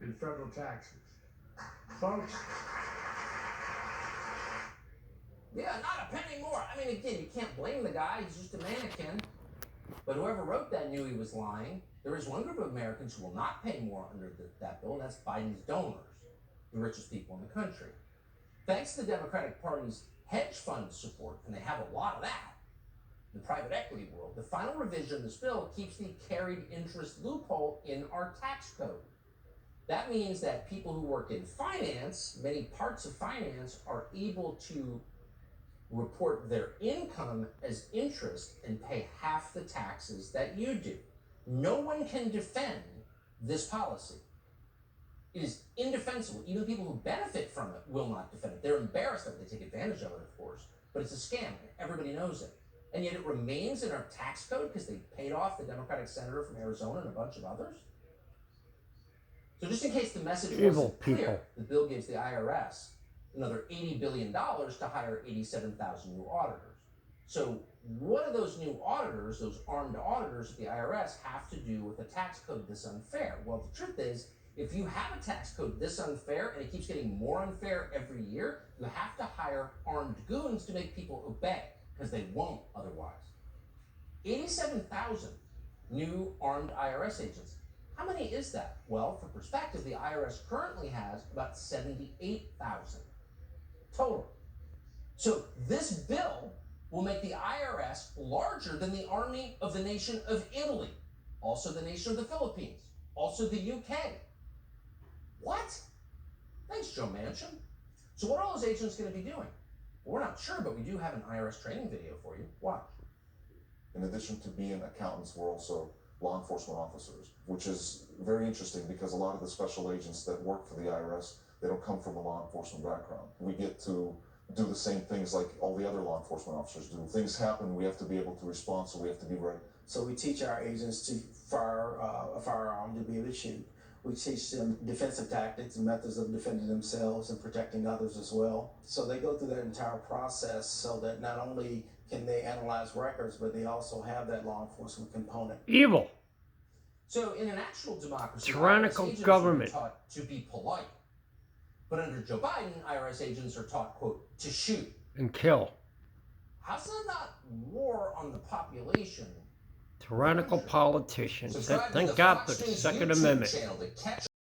in federal taxes. Folks. Yeah, not a penny more. I mean, again, you can't blame the guy. He's just a mannequin. But whoever wrote that knew he was lying. There is one group of Americans who will not pay more under that bill, and that's Biden's donors, the richest people in the country. Thanks to the Democratic Party's hedge fund support, and they have a lot of that, the private equity world, the final revision of this bill keeps the carried interest loophole in our tax code. That means that people who work in finance, many parts of finance, are able to report their income as interest and pay half the taxes that you do. No one can defend this policy. It is indefensible. Even people who benefit from it will not defend it. They're embarrassed that they take advantage of it, of course, but it's a scam. Everybody knows it. And yet it remains in our tax code because they paid off the Democratic senator from Arizona and a bunch of others. So just in case the message wasn't clear, the bill gives the IRS another $80 billion to hire 87,000 new auditors. So what do those new auditors, those armed auditors at the IRS, have to do with a tax code this unfair? Well, the truth is, if you have a tax code this unfair and it keeps getting more unfair every year, you have to hire armed goons to make people obey, because they won't otherwise. 87,000 new armed IRS agents. How many is that? Well, for perspective, the IRS currently has about 78,000 total. So this bill will make the IRS larger than the army of the nation of Italy, also the nation of the Philippines, also the UK. What? Thanks, Joe Manchin. So what are all those agents going to be doing? Well, we're not sure, but we do have an IRS training video for you. Watch. In addition to being accountants, we're also law enforcement officers, which is very interesting because a lot of the special agents that work for the IRS, they don't come from a law enforcement background. We get to do the same things like all the other law enforcement officers do. Things happen, we have to be able to respond, so we have to be ready. So we teach our agents to fire a firearm to be able to shoot. We teach them defensive tactics and methods of defending themselves and protecting others as well. So they go through that entire process so that not only can they analyze records, but they also have that law enforcement component. Evil. So in an actual democracy, Tyrannical IRS agents government are taught to be polite. But under Joe Biden, IRS agents are taught, quote, to shoot. and kill. How's that not war on the population? Tyrannical politicians. Subscribe to Thank the God Fox for the News Second YouTube Amendment. channel to catch